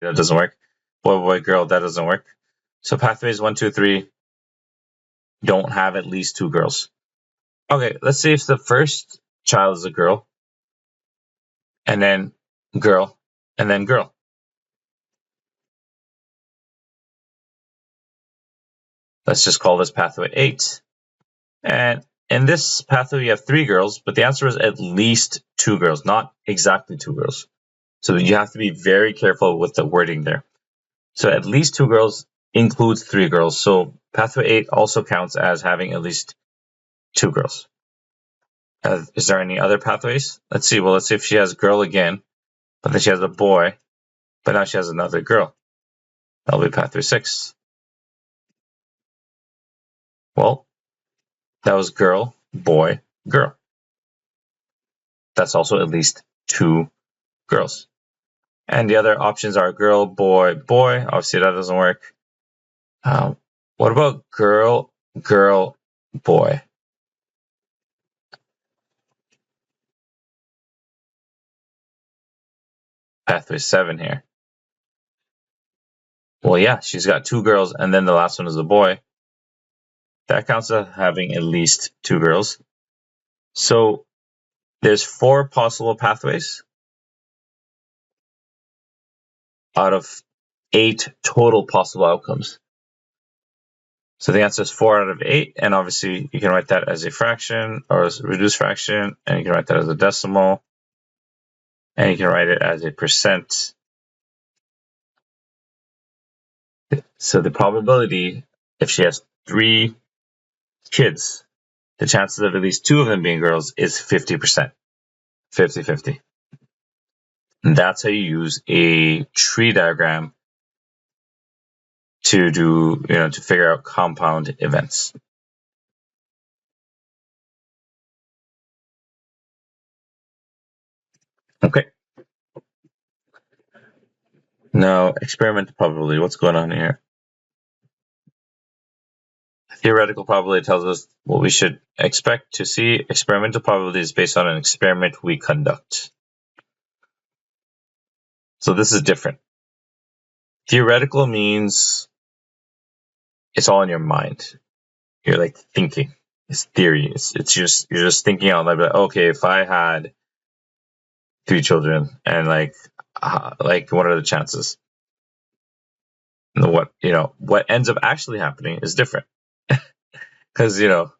that doesn't work. Boy, boy, girl, that doesn't work. So pathways 1, 2, 3 don't have at least 2 girls. Okay, let's see if the first child is a girl, and then girl, and then girl. Let's just call this pathway 8. And in this pathway, you have 3 girls, but the answer is at least 2 girls, not exactly 2 girls. So you have to be very careful with the wording there. So at least 2 girls includes 3 girls. So pathway 8 also counts as having at least 2 girls. Is there any other pathways? Let's see. Well, let's see if she has girl again, but then she has a boy, but now she has another girl. That'll be pathway 6. Well, that was girl, boy, girl. That's also at least 2 girls. And the other options are girl, boy, boy. Obviously, that doesn't work. What about girl, girl, boy? Pathway 7 here. Well, yeah, she's got 2 girls, and then the last one is a boy. That counts as having at least 2 girls. So there's 4 possible pathways out of 8 total possible outcomes. So the answer is 4 out of 8, and obviously you can write that as a fraction or as a reduced fraction, and you can write that as a decimal, and you can write it as a percent. So the probability, if she has 3 kids, the chances of at least 2 of them being girls is 50%, 50-50. And that's how you use a tree diagram to do, to figure out compound events. Okay. Now, experimental probability. What's going on here? Theoretical probability tells us what we should expect to see. Experimental probability is based on an experiment we conduct. So this is different. Theoretical means it's all in your mind. You're like thinking. It's theory. It's just you're just thinking out loud. Like, okay, if I had 3 children, and like what are the chances? And what ends up actually happening is different, because you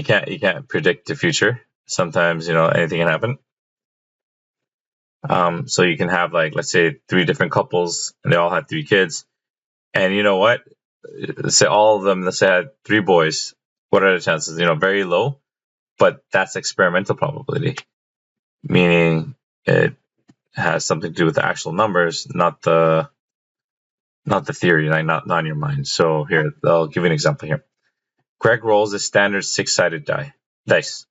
can't predict the future. Sometimes anything can happen. So you can have, like, let's say 3 different couples, and they all had 3 kids, and you know what? Let's say all of them, let's say, had 3 boys. What are the chances? Very low, but that's experimental probability, meaning it has something to do with the actual numbers, not the theory, like not in your mind. So here, I'll give you an example here. Greg rolls a standard 6-sided dice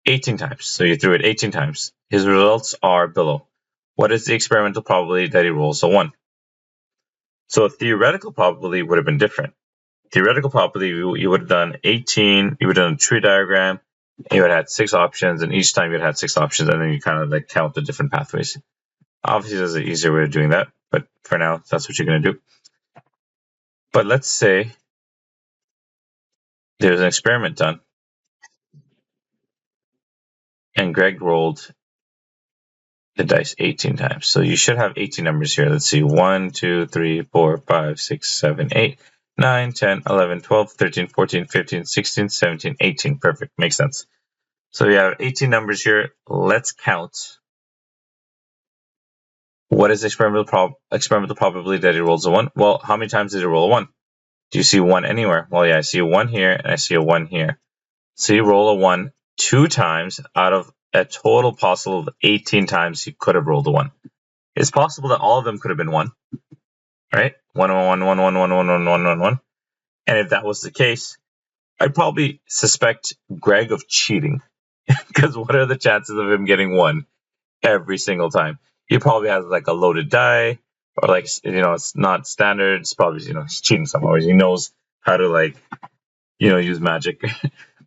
18 times. So you threw it 18 times. His results are below. What is the experimental probability that he rolls a 1? So a theoretical probability would have been different. Theoretical probability, you would have done 18, you would have done a tree diagram, and you would have had 6 options, and each time you would have had 6 options, and then you kind of like count the different pathways. Obviously, there's an easier way of doing that, but for now, that's what you're going to do. But let's say there's an experiment done, and Greg rolled the dice 18 times. So you should have 18 numbers here. Let's see, 1, 2, 3, 4, 5, 6, 7, 8, 9, 10, 11, 12, 13, 14, 15, 16, 17, 18. Perfect. Makes sense. So we have 18 numbers here. Let's count. What is the experimental probability that he rolls a 1? Well, how many times did he roll a 1? Do you see 1 anywhere? Well, yeah, I see a 1 here, and I see a 1 here. So you roll a 1 2 times out of a total possible of 18 times he could have rolled a 1. It's possible that all of them could have been 1, right? 1, 1, 1, 1, 1, 1, 1, 1, 1, 1, 1. And if that was the case, I'd probably suspect Greg of cheating, because what are the chances of him getting 1 every single time? He probably has like a loaded die, or like, it's not standard. It's probably, he's cheating somehow. He knows how to use magic.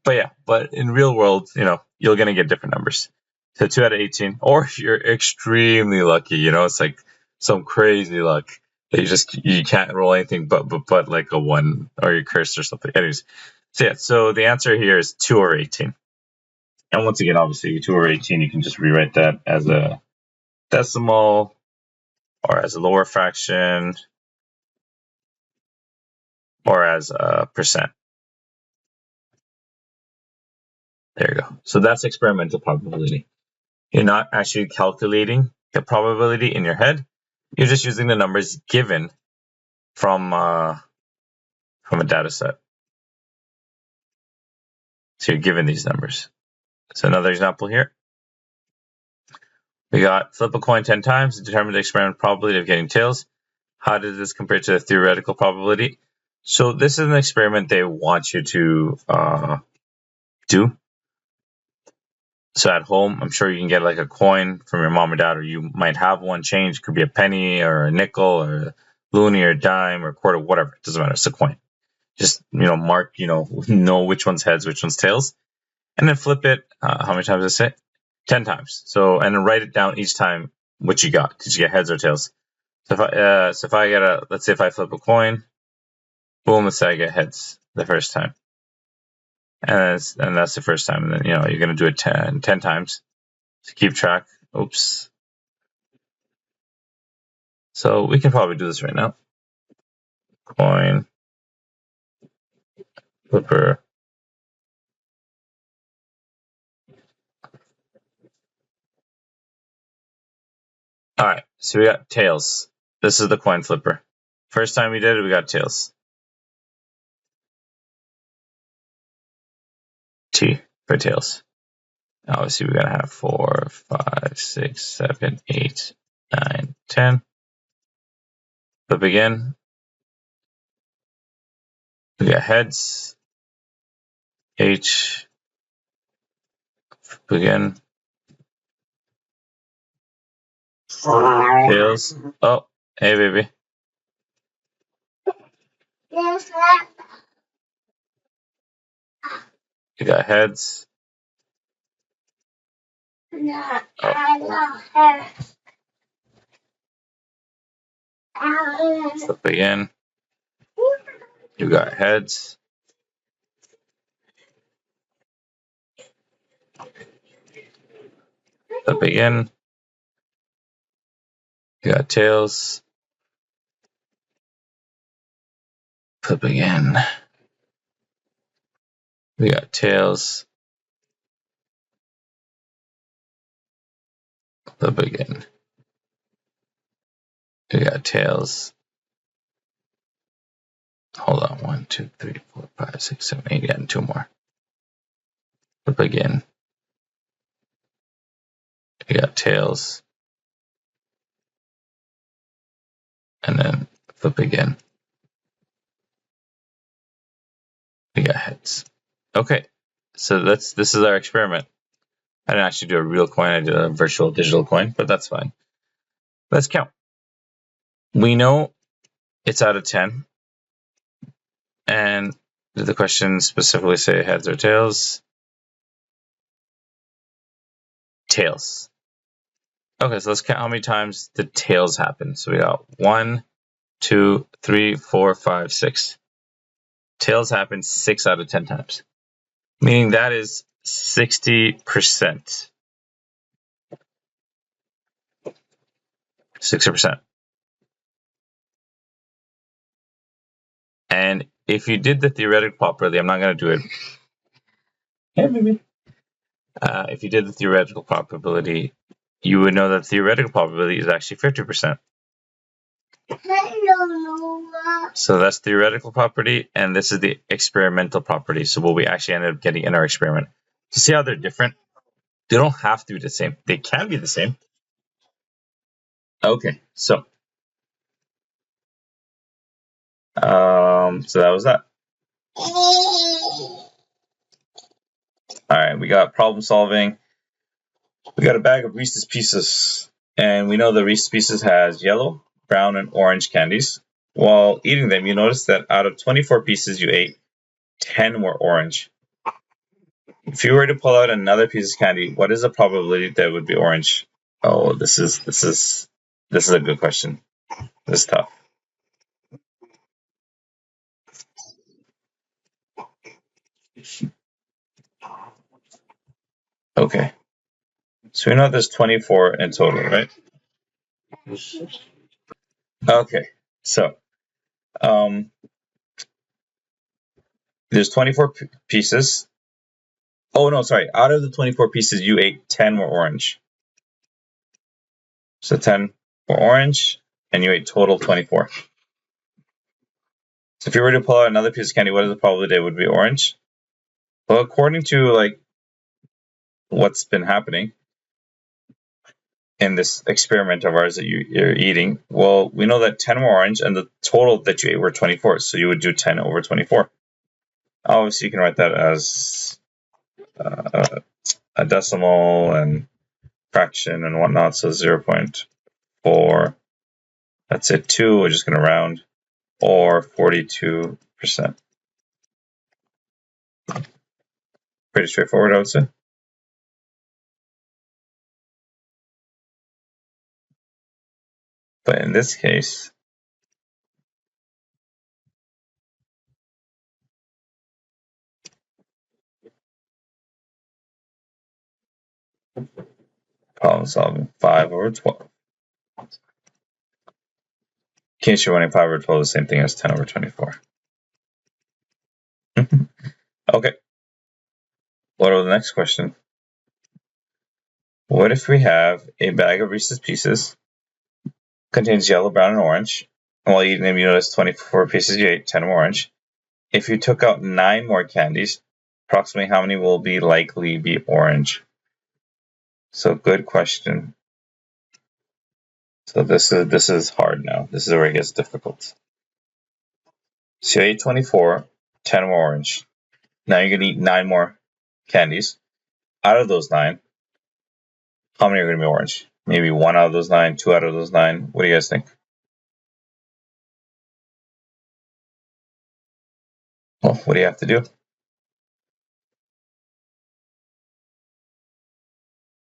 But in real world, you're going to get different numbers. So 2 out of 18, or if you're extremely lucky, it's like some crazy luck that you can't roll anything but like a 1 or your curse or something. Anyways, so the answer here is 2 over 18. And once again, obviously 2 over 18, you can just rewrite that as a decimal or as a lower fraction or as a percent. There you go. So that's experimental probability. You're not actually calculating the probability in your head. You're just using the numbers given from a data set. So you're given these numbers. So another example here. We got flip a coin 10 times to determine the experimental probability of getting tails. How does this compare to the theoretical probability? So this is an experiment they want you to do. So at home, I'm sure you can get like a coin from your mom or dad, or you might have one change. It could be a penny or a nickel or a loonie or a dime or a quarter, whatever. It doesn't matter. It's a coin. Just, mark, know which one's heads, which one's tails. And then flip it. How many times did I say? 10 times. So, and then write it down each time what you got. Did you get heads or tails? So if I get let's say if I flip a coin, boom, let's say I get heads the first time. And that's the first time. And then, you're going to do it 10 times to keep track. Oops. So we can probably do this right now. Coin, flipper. All right, so we got tails. This is the coin flipper. First time we did it, we got tails. T for tails. Obviously, we're going to have 4, 5, 6, 7, 8, 9, 10. Flip again. We got heads. H. Flip again. Tails. Oh, hey, baby. You got heads. Oh. Flip again. You got heads. Flip again. You got tails. Flip again. We got tails. Flip again. We got tails. Hold on. 1, 2, 3, 4, 5, 6, 7, 8. Yeah, and 2 more. Flip again. We got tails. And then flip again. We got heads. Okay. So this is our experiment. I didn't actually do a real coin. I did a virtual digital coin, but that's fine. Let's count. We know it's out of 10. And did the question specifically say heads or tails? Tails. Okay, so let's count how many times the tails happen. So we got 1, 2, 3, 4, 5, 6. Tails happen 6 out of 10 times. Meaning that is 60%. 60%. And if you did the theoretical properly, I'm not going to do it. Yeah, maybe. If you did the theoretical probability, you would know that theoretical probability is actually 50%. So that's theoretical property, and this is the experimental property. So what we actually ended up getting in our experiment. To see how they're different, they don't have to be the same. They can be the same. Okay, so that was that. All right, we got problem solving. We got a bag of Reese's Pieces, and we know the Reese's Pieces has yellow, brown, and orange candies. While eating them, you notice that out of 24 pieces you ate, 10 were orange. If you were to pull out another piece of candy, what is the probability that it would be orange? Oh, this is This is a good question. This is tough. Okay. So we know there's 24 in total, right? Okay. So there's 24 pieces. Oh, no, sorry. Out of the 24 pieces, you ate 10 were orange. So 10 were orange, and you ate total 24. So if you were to pull out another piece of candy, what is the probability it would be orange? Well, according to like what's been happening in this experiment of ours that you're eating, well, we know that 10 were orange, and the total that you ate were 24. So you would do 10 over 24. Obviously, you can write that as a decimal and fraction and whatnot. So 0.4, that's it, 2, we're just going to round, or 42%. Pretty straightforward, I would say. But in this case, problem solving, 5 over 12. In case you're wondering, 5 over 12 is the same thing as 10 over 24. Okay. What about the next question? What if we have a bag of Reese's Pieces, contains yellow, brown, and orange, and while eating them, you notice 24 pieces you ate, 10 orange. If you took out 9 more candies, approximately how many will be likely be orange? So good question. So this is hard now. This is where it gets difficult. So you ate 24, 10 more orange. Now you're going to eat 9 more candies. Out of those 9, how many are going to be orange? Maybe 1 out of those 9, 2 out of those 9. What do you guys think? Well, what do you have to do?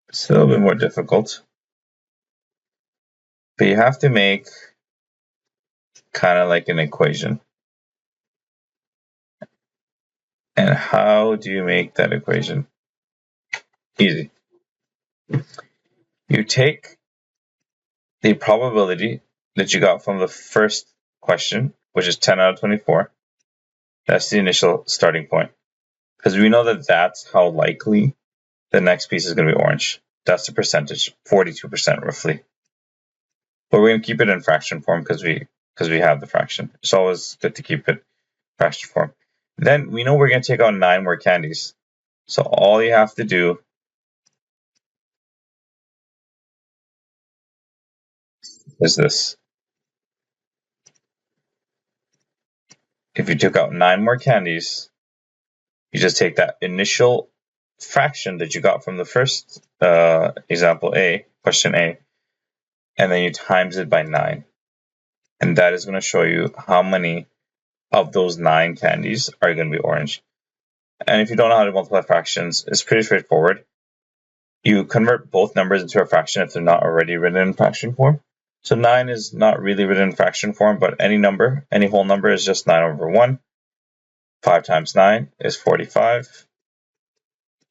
It's a little bit more difficult. But you have to make kind of like an equation. And how do you make that equation? Easy. You take the probability that you got from the first question, which is 10 out of 24. That's the initial starting point. Because we know that that's how likely the next piece is going to be orange. That's the percentage, 42% roughly. But we're going to keep it in fraction form because we have the fraction. It's always good to keep it fraction form. Then we know we're going to take out 9 more candies. So all you have to do is this. If you took out 9 more candies, you just take that initial fraction that you got from the first example A, question A, and then you times it by 9. And that is going to show you how many of those 9 candies are going to be orange. And if you don't know how to multiply fractions, it's pretty straightforward. You convert both numbers into a fraction if they're not already written in fraction form. So 9 is not really written in fraction form, but any number, any whole number is just 9 over 1. 5 times 9 is 45.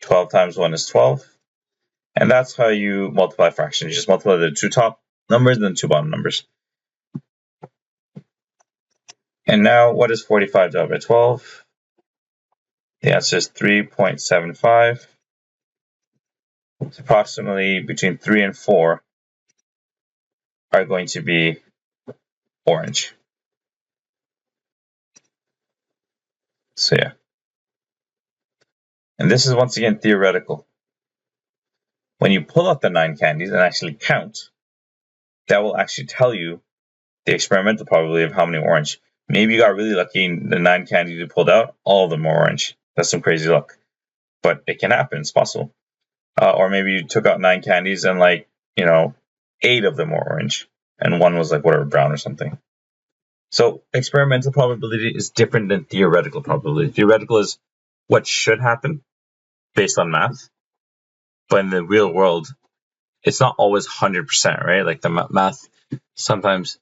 12 times 1 is 12. And that's how you multiply fractions. You just multiply the 2 top numbers and the 2 bottom numbers. And now, what is 45 divided by 12? The answer is 3.75. It's approximately between 3 and 4 are going to be orange. So yeah. And this is once again theoretical. When you pull out the 9 candies and actually count, that will actually tell you the experimental probability of how many orange. Maybe you got really lucky and the 9 candies you pulled out, all of them are orange. That's some crazy luck. But it can happen, it's possible. Or maybe you took out 9 candies and 8 of them were orange. And 1 was brown or something. So experimental probability is different than theoretical probability. Theoretical is what should happen based on math. But in the real world, it's not always 100%, right? Like the math sometimes